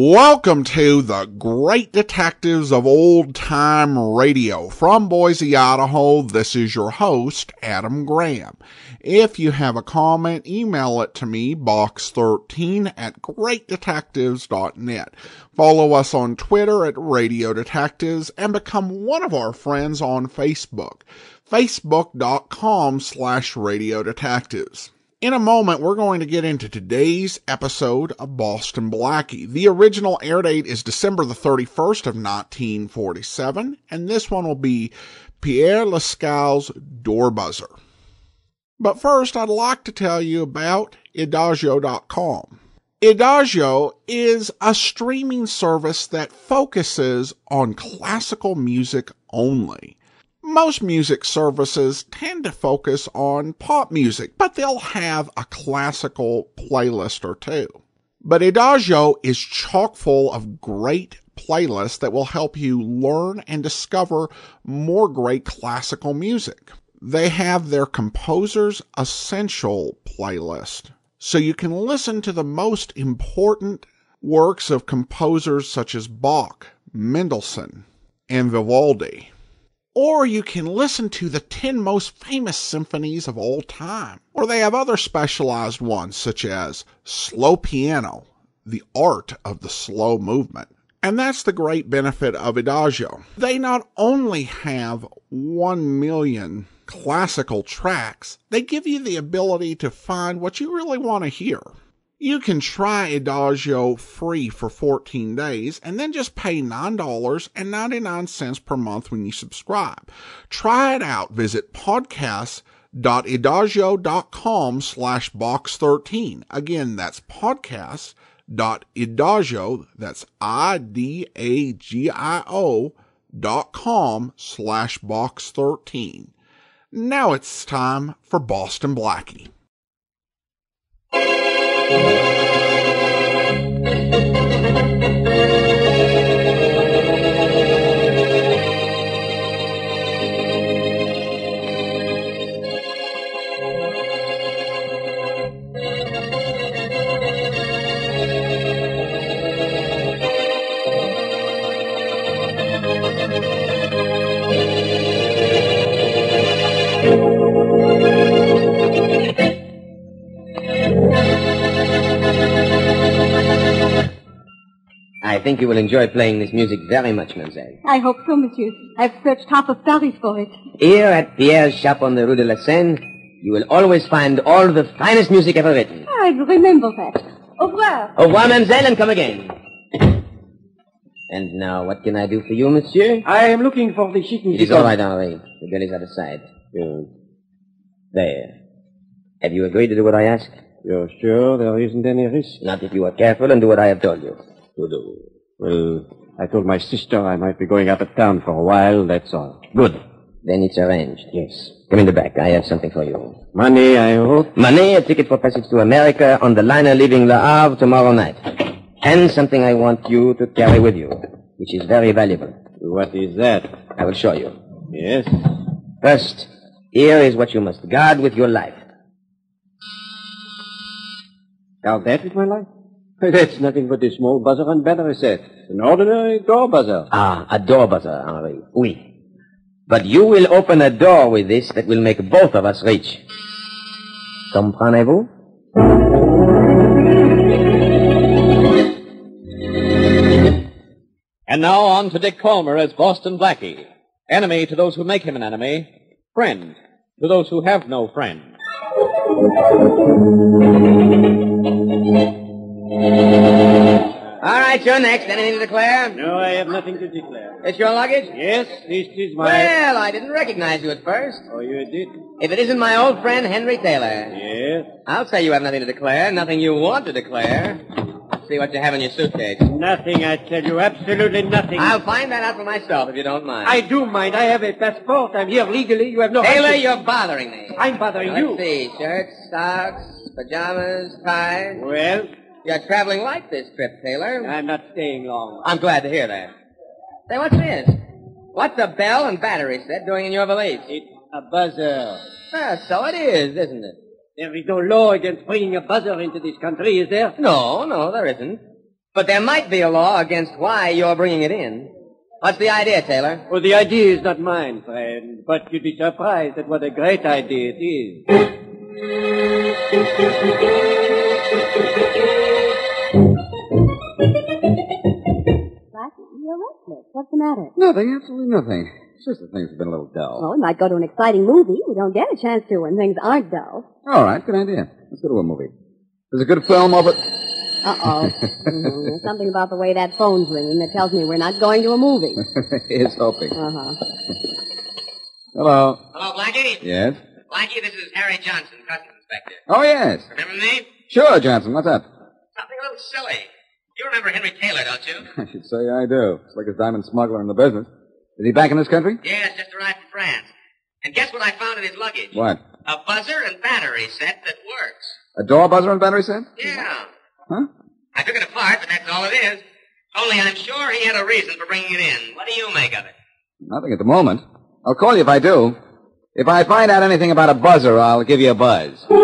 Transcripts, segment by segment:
Welcome to the Great Detectives of Old Time Radio. From Boise, Idaho, this is your host, Adam Graham. If you have a comment, email it to me, box13@greatdetectives.net. Follow us on Twitter at Radio Detectives and become one of our friends on Facebook, facebook.com/Radio Detectives. In a moment, we're going to get into today's episode of Boston Blackie. The original air date is December the 31st of 1947, and this one will be Pierre Lascaux's Door Buzzer. But first, I'd like to tell you about Adagio.com. Adagio is a streaming service that focuses on classical music only. Most music services tend to focus on pop music, but they'll have a classical playlist or two. But Adagio is chock full of great playlists that will help you learn and discover more great classical music. They have their Composer's Essential playlist, so you can listen to the most important works of composers such as Bach, Mendelssohn, and Vivaldi. Or you can listen to the 10 most famous symphonies of all time. Or they have other specialized ones, such as slow piano, the art of the slow movement. And that's the great benefit of Adagio. They not only have 1 million classical tracks, they give you the ability to find what you really want to hear. You can try Adagio free for 14 days and then just pay $9.99 per month when you subscribe. Try it out. Visit podcast.adagio.com/box13. Again, that's podcast.adagio, that's IDAGIO.com/box13. Now it's time for Boston Blackie. I think you will enjoy playing this music very much, mademoiselle. I hope so, monsieur. I've searched half of Paris for it. Here at Pierre's shop on the Rue de la Seine, you will always find all the finest music ever written. I'll remember that. Au revoir. Au revoir, mademoiselle, and come again. And now, what can I do for you, monsieur? I am looking for the chicken. It is all right, Henri. The bill is at the side. There. Have you agreed to do what I ask? You're sure there isn't any risk? Not if you are careful and do what I have told you to do. Well, I told my sister I might be going out of town for a while, that's all. Good. Then it's arranged. Yes. Come in the back. I have something for you. Money, I hope? Money, a ticket for passage to America on the liner leaving Le Havre tomorrow night. And something I want you to carry with you, which is very valuable. What is that? I will show you. Yes? First, here is what you must guard with your life. Guard that with my life? That's nothing but a small buzzer and battery set. An ordinary door buzzer. Ah, a door buzzer, Henri. Oui. But you will open a door with this that will make both of us rich. Comprenez-vous? And now on to Dick Calmer as Boston Blackie. Enemy to those who make him an enemy. Friend to those who have no friend. All right, you're next. Anything to declare? No, I have nothing to declare. It's your luggage? Yes, this is my... Well, I didn't recognize you at first. Oh, you did? If it isn't my old friend, Henry Taylor. Yes? I'll say you have nothing to declare, nothing you want to declare. See what you have in your suitcase. Nothing, I tell you. Absolutely nothing. I'll find that out for myself, if you don't mind. I do mind. I have a passport. I'm here legally. You have no... Taylor, you're bothering me. I'm bothering Now, you. Let's see. Shirts, socks, pajamas, ties. Well? You're traveling light this trip, Taylor. I'm not staying long. I'm glad to hear that. Say, what's this? What's a bell and battery set doing in your valise? It's a buzzer. So it is, isn't it? There is no law against bringing a buzzer into this country, is there? No, there isn't. But there might be a law against why you're bringing it in. What's the idea, Taylor? Well, the idea is not mine, friend, but you'd be surprised at what a great idea it is. Blackie, you're restless. What's the matter? Nothing, absolutely nothing. It's just that things have been a little dull. Oh, we might go to an exciting movie. We don't get a chance to when things aren't dull. All right, good idea. Let's go to a movie. There's a good film over... Uh-oh. There's something about the way that phone's ringing that tells me we're not going to a movie. Here's hoping. Uh-huh. Hello. Hello, Blackie? Yes? Blackie, this is Harry Johnson, Customs Inspector. Oh, yes. Remember me? Sure, Johnson. What's up? Something a little silly. You remember Henry Taylor, don't you? I should say I do. Slickest diamond smuggler in the business. Is he back in this country? Yes, just arrived from France. And guess what I found in his luggage? What? A buzzer and battery set that works. A door buzzer and battery set? Yeah. Huh? I took it apart, but that's all it is. Only I'm sure he had a reason for bringing it in. What do you make of it? Nothing at the moment. I'll call you if I do. If I find out anything about a buzzer, I'll give you a buzz. You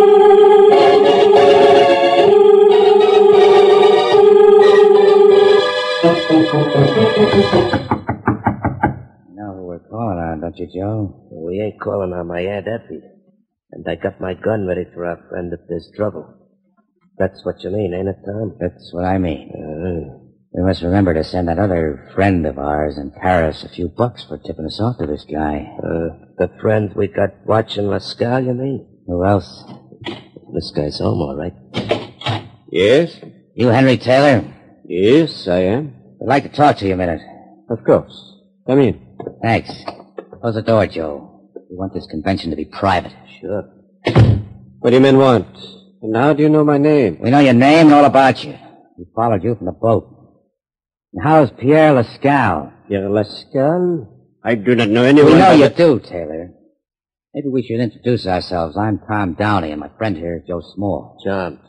know who we're calling on, don't you, Joe? We ain't calling on my Aunt Effie. And I got my gun ready for our friend if there's trouble. That's what you mean, ain't it, Tom? That's what I mean. We must remember to send that other friend of ours in Paris a few bucks for tipping us off to this guy. The friend we got watching Lascaux, you mean? Who else? This guy's home, all right. Yes? You Henry Taylor? Yes, I am. I'd like to talk to you a minute. Of course. Come in. Thanks. Close the door, Joe. We want this convention to be private. Sure. What do you men want? And how do you know my name? We know your name and all about you. We followed you from the boat. And how's Pierre Lascaux? Pierre Lascaux? I do not know anyone. We know you do, Taylor. Maybe we should introduce ourselves. I'm Tom Downey, and my friend here is Joe Small. John.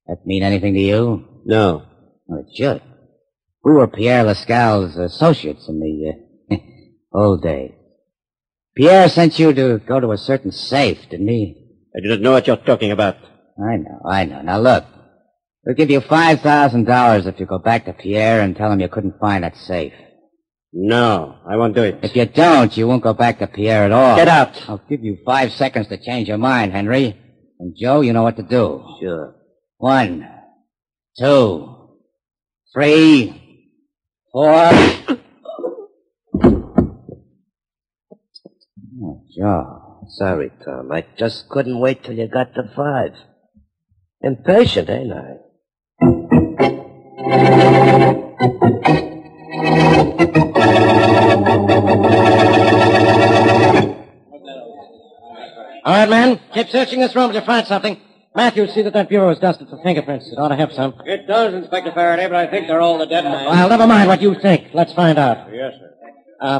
That mean anything to you? No. Well, it should. We were Pierre Lascaux's associates in the old days. Pierre sent you to go to a certain safe, didn't he? I do not know what you're talking about. I know. Now look, we'll give you $5,000 if you go back to Pierre and tell him you couldn't find that safe. No, I won't do it. If you don't, you won't go back to Pierre at all. Get out. I'll give you 5 seconds to change your mind, Henry. And Joe, you know what to do. Sure. 1, 2, 3, 4. Oh, Joe. Sorry, Tom. I just couldn't wait till you got to 5. Impatient, ain't I? All right, man. Keep searching this room till you find something. Matthew, see that bureau is dusted for fingerprints. It ought to have some. It does, Inspector Faraday, but I think they're all the dead man. Well, never mind what you think. Let's find out. Yes, sir.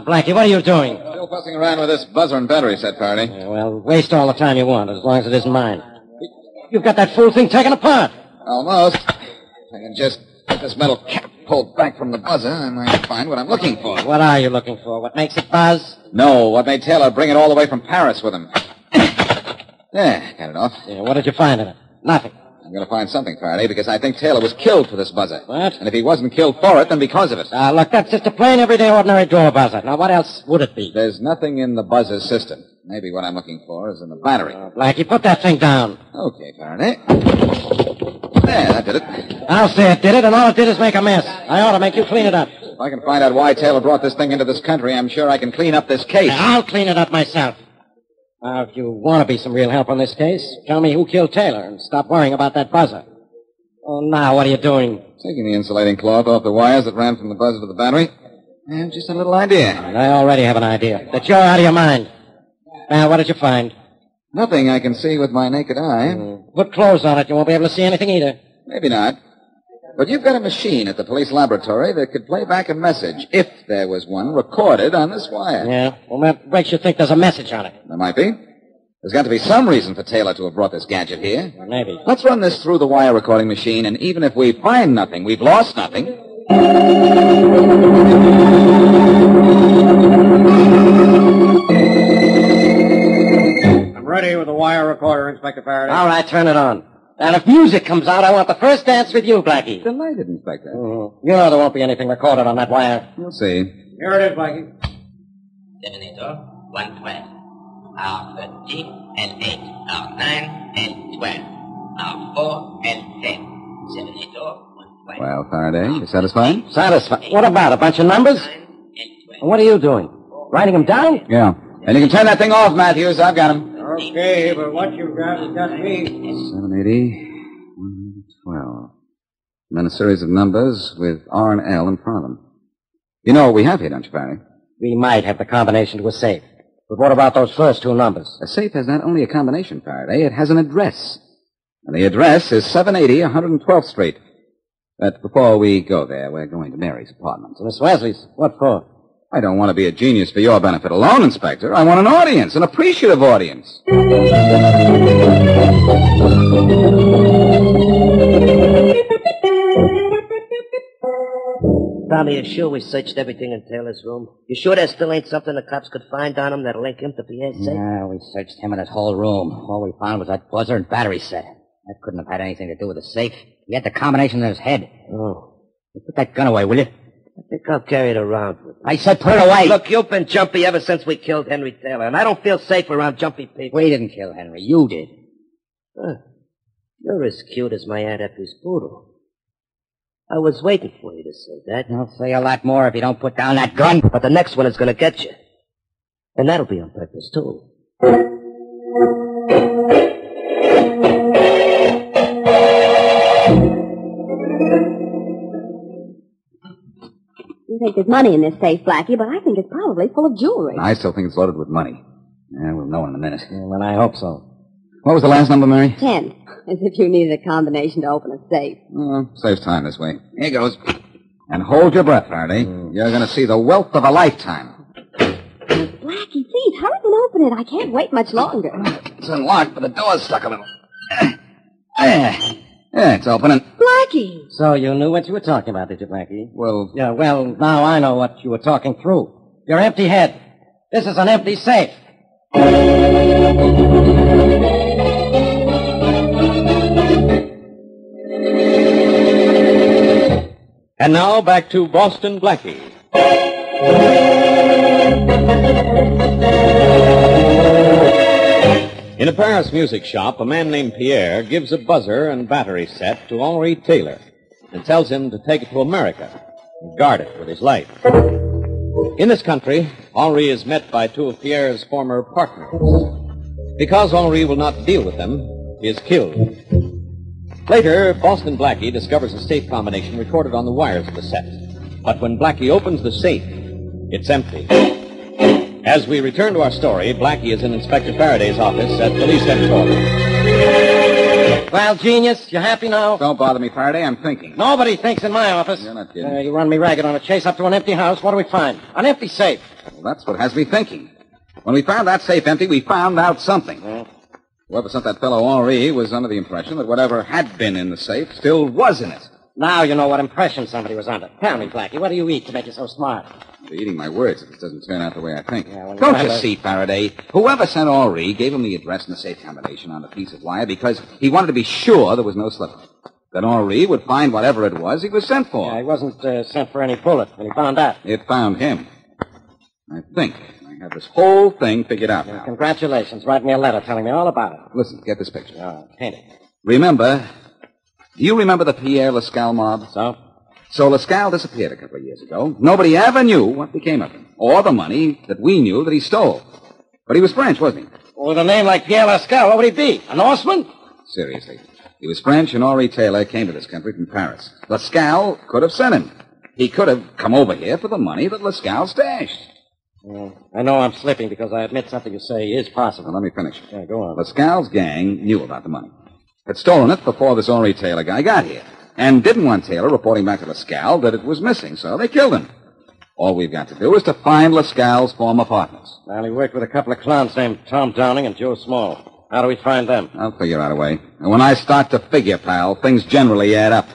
Blackie, what are you doing? Still fussing around with this buzzer and battery set, Faraday. Well, waste all the time you want, as long as it isn't mine. You've got that fool thing taken apart. Almost. If I can just get this metal cap pulled back from the buzzer, I might find what I'm looking for. What are you looking for? What makes it buzz? No, what made Taylor bring it all the way from Paris with him. There, got it off. Yeah, what did you find in it? Nothing. I'm going to find something, Faraday, because I think Taylor was killed for this buzzer. What? And if he wasn't killed for it, then because of it. Look, that's just a plain, everyday, ordinary door buzzer. Now, what else would it be? There's nothing in the buzzer system. Maybe what I'm looking for is in the battery. Blackie, put that thing down. Okay, Faraday. There, that did it. I'll say it did it, and all it did is make a mess. I ought to make you clean it up. If I can find out why Taylor brought this thing into this country, I'm sure I can clean up this case. I'll clean it up myself. Now, if you want to be some real help on this case, tell me who killed Taylor and stop worrying about that buzzer. Oh, now, what are you doing? Taking the insulating cloth off the wires that ran from the buzzer to the battery. I have just a little idea. I already have an idea. That you're out of your mind. Now, what did you find? Nothing I can see with my naked eye. Put clothes on it. You won't be able to see anything either. Maybe not. But you've got a machine at the police laboratory that could play back a message, if there was one, recorded on this wire. Yeah? Well, that makes you think there's a message on it. There might be. There's got to be some reason for Taylor to have brought this gadget here. Well, maybe. Let's run this through the wire recording machine, and even if we find nothing, we've lost nothing. I'm ready with the wire recorder, Inspector Faraday. All right, turn it on. And if music comes out, I want the first dance with you, Blackie. Delighted, Inspector. You know there won't be anything recorded on that wire. You'll see. Here it is, Blackie. 112. R13 and 8. R9 and 12. R4 and 10. 112. Well, Faraday, you satisfied? Satisfied. What about? A bunch of numbers? And what are you doing? Writing them down? Yeah. And you can turn that thing off, Matthews. I've got him. Okay, but what you've got has got me. 780, 112. And then a series of numbers with R and L in front of them. You know what we have here, don't you, Barry? We might have the combination to a safe. But what about those first two numbers? A safe has not only a combination, Faraday, it has an address. And the address is 780 112th Street. But before we go there, we're going to Mary's apartment. Miss Wesley's? What for? I don't want to be a genius for your benefit alone, Inspector. I want an audience, an appreciative audience. Tommy, you sure we searched everything in Taylor's room? You sure there still ain't something the cops could find on him that'll link him to Pierre's safe? Yeah, we searched him and his whole room. All we found was that buzzer and battery set. That couldn't have had anything to do with the safe. He had the combination in his head. Oh. You put that gun away, will you? I think I'll carry it around with me. I said put it away. Look, you've been jumpy ever since we killed Henry Taylor, and I don't feel safe around jumpy people. We didn't kill Henry. You did. Huh. You're as cute as my Aunt Effie's poodle. I was waiting for you to say that. I'll say a lot more if you don't put down that gun. But the next one is going to get you. And that'll be on purpose, too. You think there's money in this safe, Blackie, but I think it's probably full of jewelry. I still think it's loaded with money. Yeah, we'll know in a minute. Well, I hope so. What was the last number, Mary? 10. As if you needed a combination to open a safe. Saves time this way. Here goes. And hold your breath, Faraday. You're going to see the wealth of a lifetime. Blackie, please, hurry and open it. I can't wait much longer. It's unlocked, but the door's stuck a little. There. Yeah, it's opening. Blackie! So you knew what you were talking about, did you, Blackie? Well... Yeah, well, now I know what you were talking through. Your empty head. This is an empty safe. And now back to Boston Blackie. In a Paris music shop, a man named Pierre gives a buzzer and battery set to Henri Taylor and tells him to take it to America and guard it with his life. In this country, Henri is met by two of Pierre's former partners. Because Henri will not deal with them, he is killed. Later, Boston Blackie discovers a safe combination recorded on the wires of the set. But when Blackie opens the safe, it's empty. As we return to our story, Blackie is in Inspector Faraday's office at police headquarters. Well, genius, you happy now? Don't bother me, Faraday. I'm thinking. Nobody thinks in my office. You're not kidding. You run me ragged on a chase up to an empty house. What do we find? An empty safe. Well, that's what has me thinking. When we found that safe empty, we found out something. Whoever sent that fellow Henri was under the impression that whatever had been in the safe still was in it. Now you know what impression somebody was under. Tell me, Blackie, what do you eat to make you so smart? You're eating my words if it doesn't turn out the way I think. Yeah, well, Don't you remember- see, Faraday? Whoever sent Henri gave him the address and the safe combination on a piece of wire because he wanted to be sure there was no slip. That Henri would find whatever it was he was sent for. Yeah, he wasn't sent for any bullet when he found that. It found him. I think I have this whole thing figured out now. Congratulations. Write me a letter telling me all about it. Listen, get this picture. Paint it. Remember, do you remember the Pierre Lascal mob? So, Lascal disappeared a couple of years ago. Nobody ever knew what became of him, or the money that we knew that he stole. But he was French, wasn't he? with a name like Pierre Lascal, what would he be? A Norseman? Seriously. He was French, and Henri Taylor came to this country from Paris. Lascal could have sent him. He could have come over here for the money that Lascal stashed. I know I'm slipping because I admit something you say is possible. Now, let me finish. Yeah, go on. Lascal's gang knew about the money. Had stolen it before this Henri Taylor guy got here. And didn't want Taylor reporting back to Lascal that it was missing, so they killed him. All we've got to do is to find Lascal's former partners. Well, he worked with a couple of clowns named Tom Downing and Joe Small. How do we find them? I'll figure out a way. And when I start to figure, pal, things generally add up.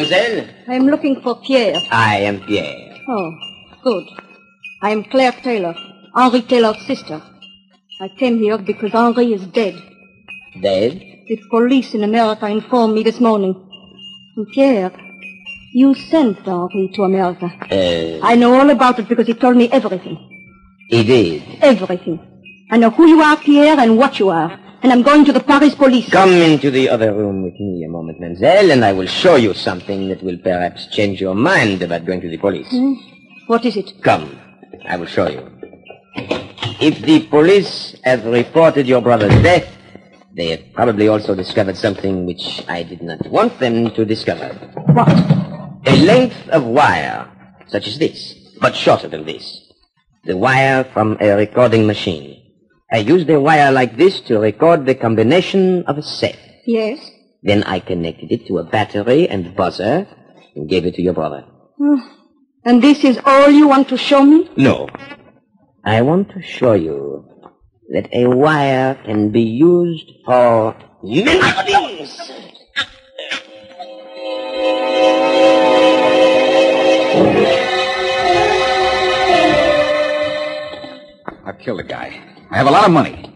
mademoiselle? I am looking for Pierre. I am Pierre. Oh, good. I am Claire Taylor, Henri Taylor's sister. I came here because Henri is dead. Dead? The police in America informed me this morning. And Pierre, you sent Henri to America. I know all about it because he told me everything. He did? Everything. I know who you are, Pierre, and what you are. And I'm going to the Paris police. Come into the other room with me a moment, mademoiselle, and I will show you something that will perhaps change your mind about going to the police. What is it? Come, I will show you. If the police have reported your brother's death, they have probably also discovered something which I did not want them to discover. What? A length of wire, such as this, but shorter than this. The wire from a recording machine. I used a wire like this to record the combination of a set. Yes. Then I connected it to a battery and buzzer and gave it to your brother. And this is all you want to show me? No. I want to show you that a wire can be used for many things. I've killed a guy. I have a lot of money.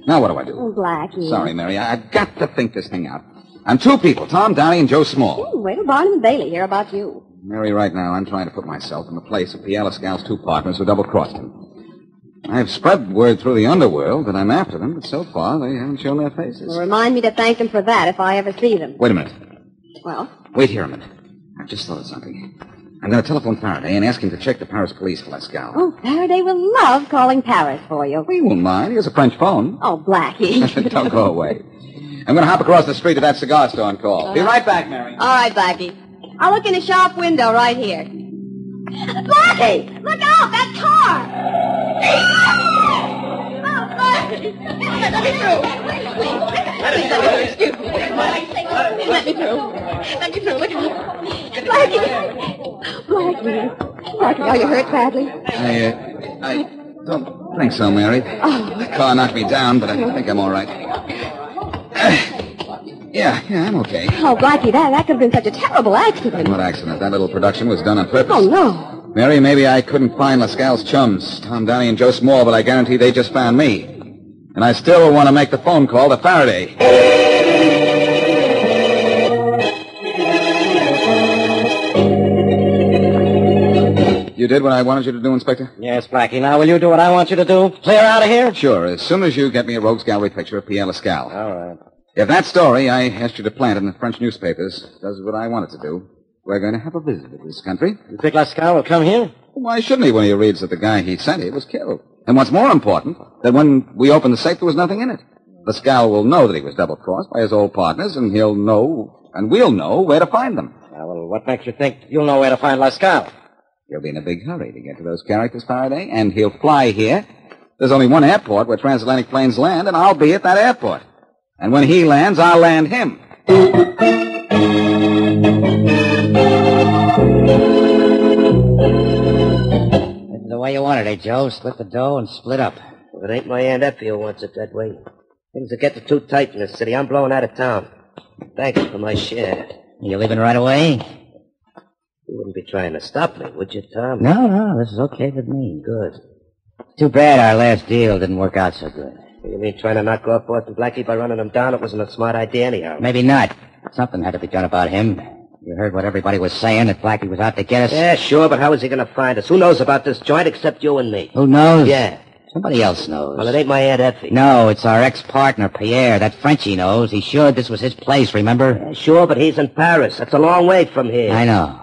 Now what do I do? Oh, Blackie. Sorry, Mary. I've got to think this thing out. I'm two people, Tom Downey and Joe Small. Wait till Barnum and Bailey hear about you. Mary, right now, I'm trying to put myself in the place of Pierre Lascal's two partners who double-crossed him. I've spread word through the underworld that I'm after them, but so far they haven't shown their faces. Well, remind me to thank them for that if I ever see them. Wait a minute. Well? Wait here a minute. I've just thought of something. I'm going to telephone Faraday and ask him to check the Paris police for Lascal. Oh, Faraday will love calling Paris for you. He won't mind. He has a French phone. Oh, Blackie. Don't go away. I'm going to hop across the street to that cigar store and call. Be right back, Mary. All right, Blackie. I'll look in the shop window right here. Blackie! Look out! That car! Oh, Blackie! Let me through. Please let me through. Excuse me. Let me through. Let me through. Look out. Blackie, are you hurt badly? I don't think so, Mary. The car knocked me down, but I think I'm all right. Yeah, I'm okay. Oh, Blackie, that could have been such a terrible accident. What accident? That little production was done on purpose. Oh, no. Mary, maybe I couldn't find Lascal's chums, Tom Downey and Joe Small, but I guarantee they just found me. And I still want to make the phone call to Faraday. You did what I wanted you to do, Inspector? Yes, Blackie. Now, will you do what I want you to do? Clear out of here? Sure, as soon as you get me a rogues gallery picture of Pierre Lascal. All right. If that story I asked you to plant in the French newspapers does what I want it to do, we're going to have a visit to this country. You think Lascal will come here? Why shouldn't he when he reads that the guy he sent here was killed? And what's more important, that when we opened the safe, there was nothing in it. Lascal will know that he was double-crossed by his old partners, and he'll know, and we'll know where to find them. Well, what makes you think you'll know where to find Lascal? He'll be in a big hurry to get to those characters, Faraday, and he'll fly here. There's only one airport where transatlantic planes land, and I'll be at that airport. And when he lands, I'll land him. The way you wanted it, Joe. Split the dough and split up. Well, it ain't my Aunt Effie who wants it that way. Things are getting too tight in this city. I'm blowing out of town. Thank you for my share. You leaving right away? You wouldn't be trying to stop me, would you, Tom? No, this is okay with me. Good. Too bad our last deal didn't work out so good. You mean trying to knock off Boston Blackie by running him down? It wasn't a smart idea anyhow. Maybe not. Something had to be done about him. You heard what everybody was saying, that Blackie was out to get us? Yeah, sure, but how is he going to find us? Who knows about this joint except you and me? Who knows? Yeah. Somebody else knows. Well, it ain't my Aunt Effie. No, it's our ex-partner, Pierre. That Frenchie knows. He should. This was his place, remember? Yeah, sure, but he's in Paris. That's a long way from here. I know.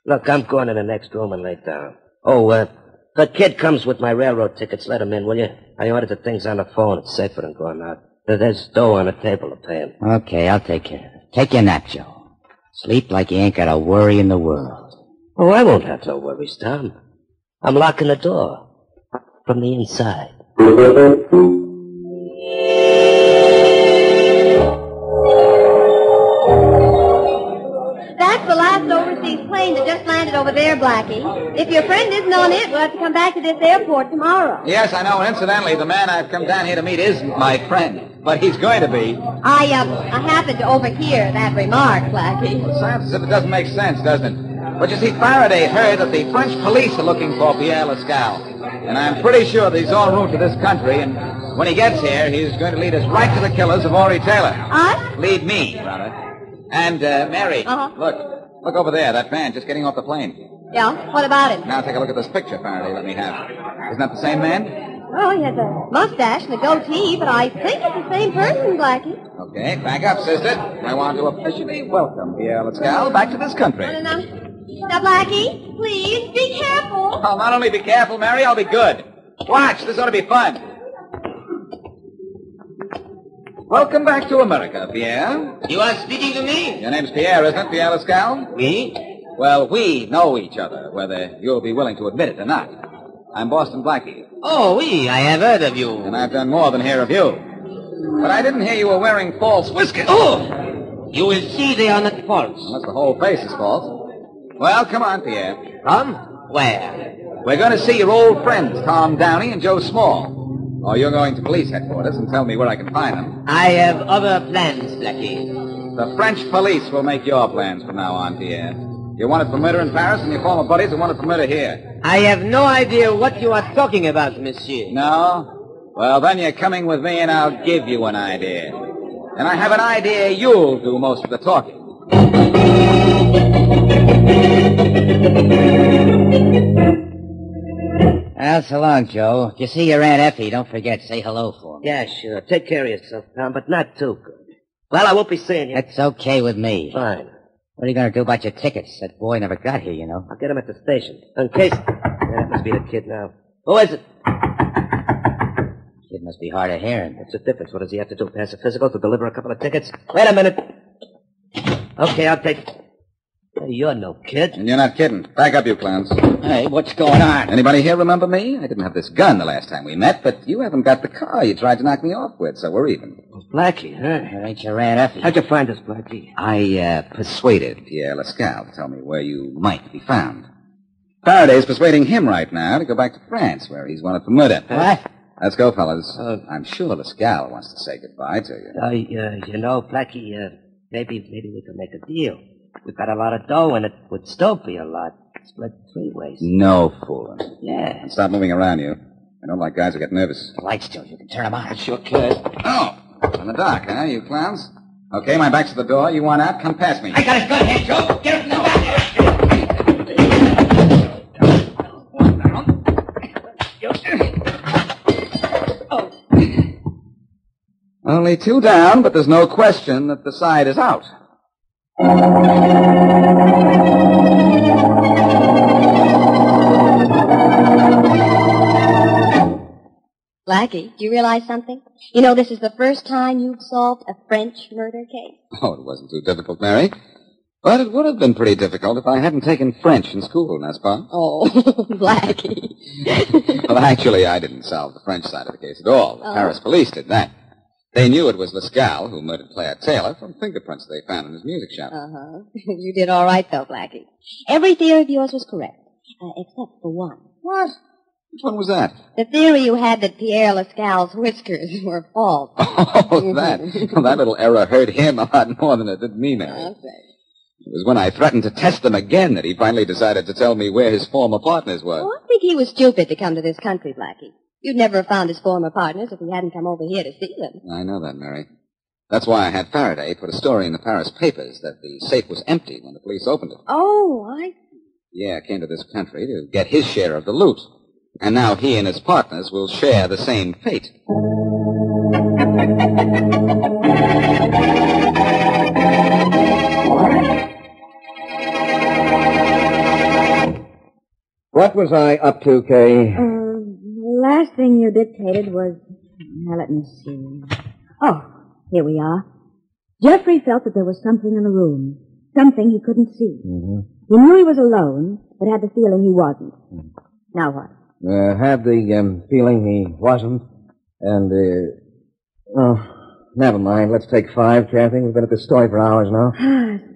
Look, I'm going to the next room and lay down. Oh, the kid comes with my railroad tickets. Let him in, will you? I ordered the things on the phone. It's safer than going out. There's dough on the table to pay him. Okay, I'll take care of it. Take your nap, Joe. Sleep like you ain't got a worry in the world. Oh, I won't have no worries, Tom. I'm locking the door from the inside. That's the last overseas plane that just landed it over there, Blackie. If your friend isn't on it, we'll have to come back to this airport tomorrow. Yes, I know. And incidentally, the man I've come down here to meet isn't my friend, but he's going to be. I happened to overhear that remark, Blackie. It sounds as if it doesn't make sense, doesn't it? But you see, Faraday heard that the French police are looking for Pierre Lascal. And I'm pretty sure that he's en route to this country, and when he gets here, he's going to lead us right to the killers of Henri Taylor. Us? Lead me, rather. And, Mary, Uh-huh. Look over there, that man just getting off the plane. Yeah? What about him? Now take a look at this picture Faraday let me have. Isn't that the same man? Oh, he has a mustache and a goatee, but I think it's the same person, Blackie. Okay, back up, sister. I want to officially welcome Pierre Lascal back to this country. Now, Blackie, please, be careful. I'll not only be careful, Mary, I'll be good. Watch, this ought to be fun. Welcome back to America, Pierre. You are speaking to me? Your name's Pierre, isn't it, Pierre Lascal? Me? Well, we know each other, whether you'll be willing to admit it or not. I'm Boston Blackie. Oh, oui, I have heard of you. And I've done more than hear of you. But I didn't hear you were wearing false whiskers. Oh! You will see they are not false. Unless the whole face is false. Well, come on, Pierre. Come? Where? We're going to see your old friends, Tom Downey and Joe Small. Or you're going to police headquarters and tell me where I can find them. I have other plans, Blackie. The French police will make your plans from now on, Pierre. You wanted for murder in Paris, and your former buddies are wanted for murder here. I have no idea what you are talking about, monsieur. No? Well, then you're coming with me, and I'll give you an idea. And I have an idea you'll do most of the talking. Well, so long, Joe. If you see your Aunt Effie, don't forget, say hello for me. Yeah, sure. Take care of yourself, Tom, but not too good. Well, I won't be seeing you. That's okay with me. Fine. What are you going to do about your tickets? That boy never got here, you know. I'll get him at the station. In case... Yeah, that must be the kid now. Who is it? Kid must be hard of hearing. What's the difference? What does he have to do? Pass a physical to deliver a couple of tickets? Wait a minute. Okay, I'll take... Hey, you're no kid. And you're not kidding. Back up, you clowns. Hey, what's going on? Anybody here remember me? I didn't have this gun the last time we met, but you haven't got the car you tried to knock me off with, so we're even. Blackie, huh? That ain't your Aunt Effie. How'd you find us, Blackie? I persuaded Pierre Lascal to tell me where you might be found. Faraday's persuading him right now to go back to France, where he's wanted for murder. What? Let's go, fellas. I'm sure Lascal wants to say goodbye to you. You know, Blackie, maybe we could make a deal. We've got a lot of dough, and it would still be a lot. Split 3 ways. No fooling. Yeah. And stop moving around, you. I don't like guys who get nervous. The light's still. You can turn them on. I sure could. Oh, in the dark, huh, you clowns? Okay, my back's to the door. You want out? Come past me. I got his gun here, Joe. Get him from the back. Only 2 down, but there's no question that the side is out. Blackie, do you realize something? You know, this is the first time you've solved a French murder case. Oh, it wasn't too difficult, Mary. But it would have been pretty difficult if I hadn't taken French in school, n'est-ce pas? Oh, Blackie. Well, actually, I didn't solve the French side of the case at all. The Paris police did that. They knew it was Lascal who murdered Claire Taylor from fingerprints they found in his music shop. Uh-huh. You did all right, though, Blackie. Every theory of yours was correct, except for one. What? Which one was that? The theory you had that Pierre Lascal's whiskers were false. Oh, that. Well, that little error hurt him a lot more than it did me, Mary. Okay. It was when I threatened to test them again that he finally decided to tell me where his former partners were. Oh, I think he was stupid to come to this country, Blackie. You'd never have found his former partners if he hadn't come over here to see them. I know that, Mary. That's why I had Faraday put a story in the Paris papers that the safe was empty when the police opened it. Oh, I... Yeah, came to this country to get his share of the loot. And now he and his partners will share the same fate. What was I up to, Kay? The last thing you dictated was... Now, let me see. Oh, here we are. Jeffrey felt that there was something in the room. Something he couldn't see. Mm-hmm. He knew he was alone, but had the feeling he wasn't. Now what? Had the feeling he wasn't. And, Never mind. Let's take 5, Kathy. We've been at this story for hours now.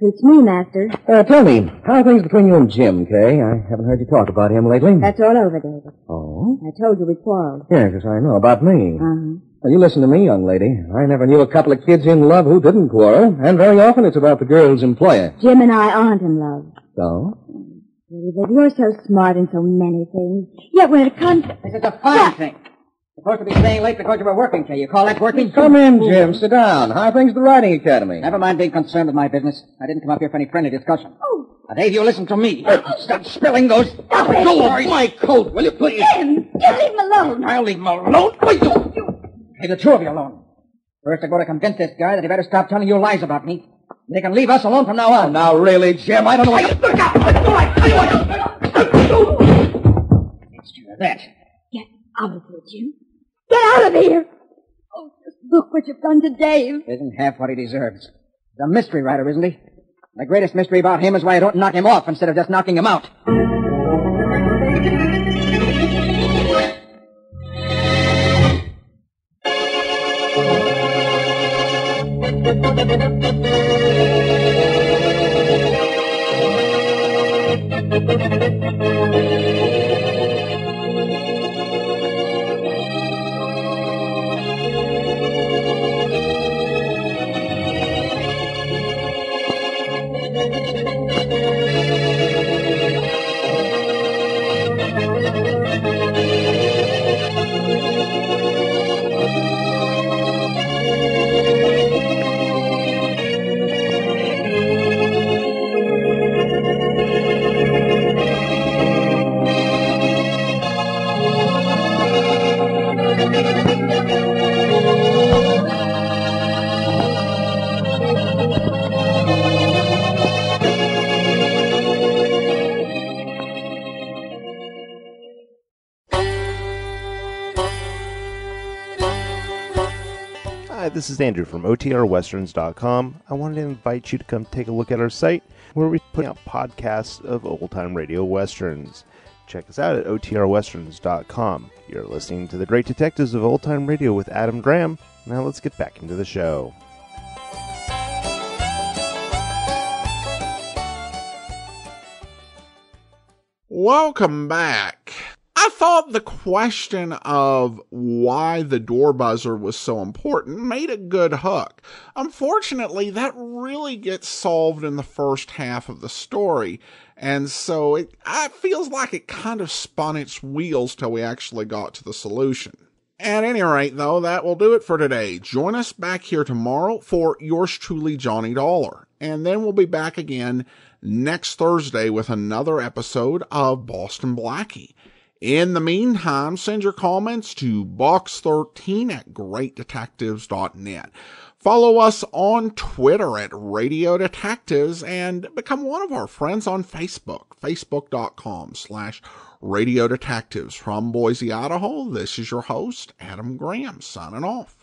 Suits me, Master. Tell me, how are things between you and Jim, Kay? I haven't heard you talk about him lately. That's all over, David. Oh? I told you we quarreled. Yeah, because I know about me. Uh-huh. Well, you listen to me, young lady. I never knew a couple of kids in love who didn't quarrel, and very often it's about the girl's employer. Jim and I aren't in love. So? David, you're so smart in so many things. Yet when it comes to... This is a fine thing. Supposed to be staying late because you were working, Kay. You call that working? Come in, Jim. Sit down. How are things at the Riding Academy? Never mind being concerned with my business. I didn't come up here for any friendly discussion. Oh. Now, Dave, you listen to me. Stop spilling those... Stop it. Go off my coat, will you, please? Jim, you leave him alone. I'll leave him alone. Wait, you... Hey, the two of you alone. First, I got to convince this guy that he better stop telling you lies about me. They can leave us alone from now on. Now, really, Jim, I don't know what... Hey, look out! It's you, that. Get out of here, Jim. Get out of here. Oh, just look what you've done to Dave. Isn't half what he deserves. He's a mystery writer, isn't he? The greatest mystery about him is why I don't knock him off instead of just knocking him out. Hi, this is Andrew from OTRWesterns.com. I wanted to invite you to come take a look at our site where we put out podcasts of old-time radio westerns. Check us out at OTRWesterns.com. You're listening to The Great Detectives of Old-Time Radio with Adam Graham. Now let's get back into the show. Welcome back. I thought the question of why the door buzzer was so important made a good hook. Unfortunately, that really gets solved in the first half of the story, and so it feels like it kind of spun its wheels till we actually got to the solution. At any rate, though, that will do it for today. Join us back here tomorrow for yours truly, Johnny Dollar, and then we'll be back again next Thursday with another episode of Boston Blackie. In the meantime, send your comments to box13@greatdetectives.net. Follow us on Twitter at Radio Detectives and become one of our friends on Facebook, facebook.com/Radio Detectives. From Boise, Idaho, this is your host, Adam Graham, signing off.